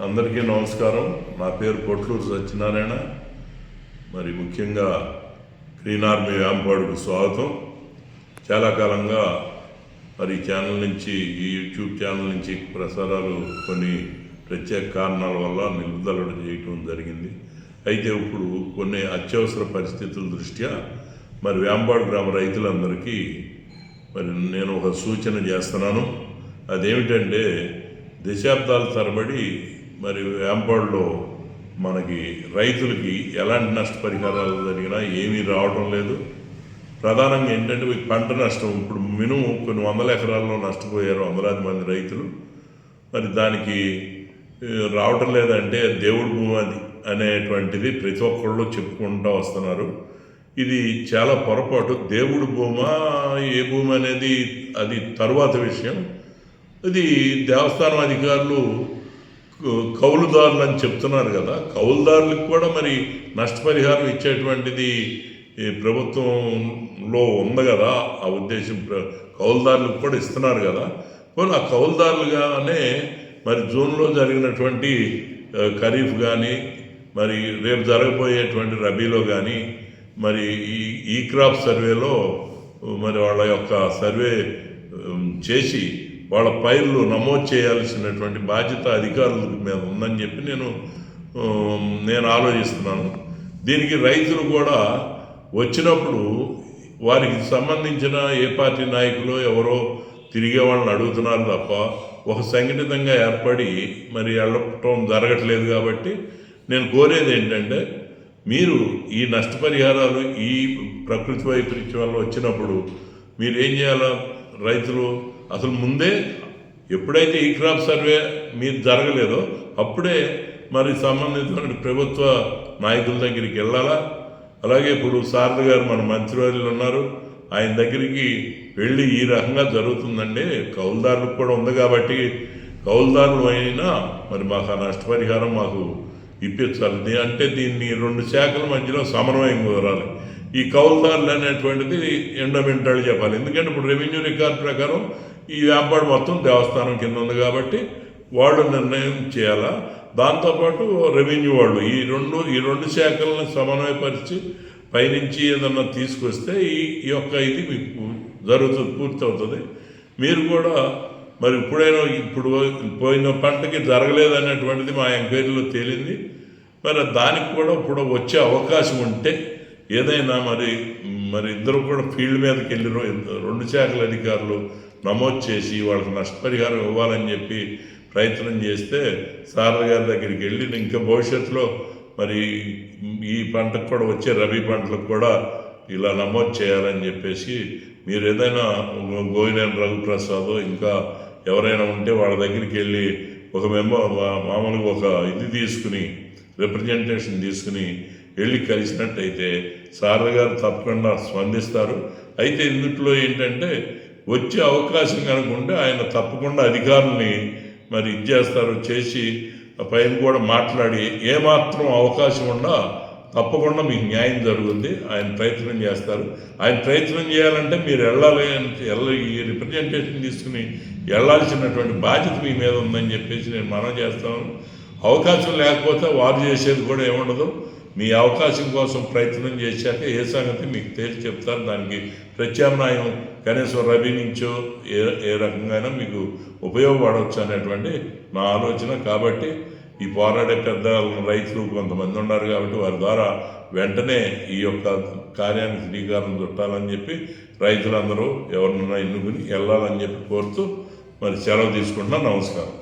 అందరికీ నమస్కారం. నా పేరు పొట్లూరు సత్యనారాయణ. మరి ముఖ్యంగా గ్రీన్ ఆర్మీ వేంపాడుకు స్వాగతం. చాలా కాలంగా మరి ఛానల్ నుంచి, ఈ యూట్యూబ్ ఛానల్ నుంచి ప్రసారాలు కొన్ని ప్రత్యేక కారణాల వల్ల నిలుపుదల చేయటం జరిగింది. అయితే ఇప్పుడు కొన్ని అత్యవసర పరిస్థితుల దృష్ట్యా మరి వేంపాడు గ్రామ రైతులందరికీ మరి నేను ఒక సూచన చేస్తున్నాను. అదేమిటంటే, దశాబ్దాల తరబడి మరి వేంపాడులో మనకి రైతులకి ఎలాంటి నష్టపరిహారాలు జరిగినా ఏమీ రావటం లేదు. ప్రధానంగా ఏంటంటే పంట నష్టం. ఇప్పుడు మినుము కొన్ని వందల ఎకరాల్లో నష్టపోయారు వందలాది మంది రైతులు. మరి దానికి రావటం లేదంటే దేవుడి భూమి అది అనేటువంటిది ప్రతి ఒక్కళ్ళు చెప్పుకుంటూ వస్తున్నారు. ఇది చాలా పొరపాటు. దేవుడి భూమా ఏ భూమి అనేది అది తరువాత విషయం. ఇది దేవస్థానం అధికారులు కౌలుదారులు అని చెప్తున్నారు కదా, కౌలుదారులకు కూడా మరి నష్టపరిహారం ఇచ్చేటువంటిది ప్రభుత్వంలో ఉంది కదా. ఆ ఉద్దేశం కౌలుదారులకు కూడా ఇస్తున్నారు కదా. పోనీ ఆ కౌలుదారులుగానే మరి జూన్లో జరిగినటువంటి ఖరీఫ్ కానీ, మరి రేపు జరగబోయేటువంటి రబీలో కానీ, మరి ఈ క్రాప్ సర్వేలో మరి వాళ్ళ యొక్క సర్వే చేసి వాళ్ళ పైర్లు నమోదు చేయాల్సినటువంటి బాధ్యత అధికారుల మీద ఉందని చెప్పి నేను ఆలోచిస్తున్నాను. దీనికి రైతులు కూడా వచ్చినప్పుడు వారికి సంబంధించిన ఏ పార్టీ నాయకులు ఎవరో తిరిగే వాళ్ళని అడుగుతున్నారు తప్ప ఒక సంఘటితంగా ఏర్పడి మరి వెళ్ళటం జరగట్లేదు. కాబట్టి నేను కోరేది ఏంటంటే, మీరు ఈ నష్టపరిహారాలు ఈ ప్రకృతి వైపరీత్యం వల్ల వచ్చినప్పుడు మీరు ఏం చేయాలా? రైతులు అసలు ముందే ఎప్పుడైతే ఈ క్రాప్ సర్వే మీరు జరగలేదో అప్పుడే మరి సంబంధించిన ప్రభుత్వ నాయకుల దగ్గరికి వెళ్ళాలా. అలాగే ఇప్పుడు శారద గారు మన మంత్రివర్యులు ఉన్నారు, ఆయన దగ్గరికి వెళ్ళి ఈ రకంగా జరుగుతుందండి, కౌలుదారులకు కూడా ఉంది కాబట్టి కౌలుదారులు అయినా మరి మాకు ఆ నష్టపరిహారం మాకు ఇప్పించాలి అంటే దీన్ని రెండు శాఖల మధ్యలో సమన్వయం కుదరాలి. ఈ కౌలుదారులు అనేటువంటిది ఎండోమెంటాలు చెప్పాలి. ఎందుకంటే ఇప్పుడు రెవెన్యూ రికార్డు ప్రకారం ఈ వ్యాపారం మొత్తం దేవస్థానం కింద ఉంది కాబట్టి వాళ్ళు నిర్ణయం చేయాలా. దాంతోపాటు రెవెన్యూ వాళ్ళు ఈ రెండు శాఖలను సమన్వయపరిచి పైనుంచి ఏదన్నా తీసుకొస్తే ఈ యొక్క ఇది మీకు జరుగుతుంది, పూర్తి అవుతుంది. మీరు కూడా మరి ఇప్పుడు పోయిన పంటకి జరగలేదనేటువంటిది మా ఎంక్వైరీలో తేలింది. మరి దానికి కూడా ఇప్పుడు వచ్చే అవకాశం ఉంటే ఏదైనా మరి ఇద్దరు కూడా ఫీల్డ్ మీదకి వెళ్ళిన రెండు శాఖల అధికారులు నమోదు చేసి వాళ్ళకి నష్టపరిహారం ఇవ్వాలని చెప్పి ప్రయత్నం చేస్తే శారద గారి దగ్గరికి వెళ్ళి ఇంకా భవిష్యత్తులో మరి ఈ పంటకు కూడా వచ్చే రబీ పంటలకు కూడా ఇలా నమోదు చేయాలని చెప్పేసి మీరు ఏదైనా గోయినేని రఘుప్రసాద్ ఇంకా ఎవరైనా ఉంటే వాళ్ళ దగ్గరికి వెళ్ళి ఒక మామూలుగా ఒక ఇది తీసుకుని రిప్రజెంటేషన్ తీసుకుని వెళ్ళి కలిసినట్టయితే శారద గారు తప్పకుండా స్పందిస్తారు. అయితే ఇందులో ఏంటంటే వచ్చే అవకాశం కనుకుంటే ఆయన తప్పకుండా అధికారుల్ని మరి చేస్తారు, చేసి పైన కూడా మాట్లాడి ఏమాత్రం అవకాశం ఉన్నా తప్పకుండా మీకు న్యాయం జరుగుతుంది. ఆయన ప్రయత్నం చేస్తారు. ఆయన ప్రయత్నం చేయాలంటే మీరు ఈ రిప్రజెంటేషన్ తీసుకుని వెళ్ళాల్సినటువంటి బాధ్యత మీ మీద ఉందని చెప్పేసి నేను మనవి చేస్తాను. అవకాశం లేకపోతే వారు చేసేది కూడా ఏముండదు. మీ అవకాశం కోసం ప్రయత్నం చేశాక ఏ సంగతి మీకు తేల్చి చెప్తారు. దానికి ప్రత్యామ్నాయం కనీసం రబీ నుంచో ఏ రకంగా మీకు ఉపయోగపడవచ్చు అనేటువంటి నా ఆలోచన. కాబట్టి ఈ పోరాడే పెద్ద రైతులు కొంతమంది ఉన్నారు కాబట్టి వారి ద్వారా వెంటనే ఈ యొక్క కార్యానికి శ్రీకారం చుట్టాలని చెప్పి రైతులందరూ ఎవరినైనా ఎన్నుకుని వెళ్ళాలని చెప్పి కోరుతూ మరి సెలవు తీసుకుంటున్నా. నమస్కారం.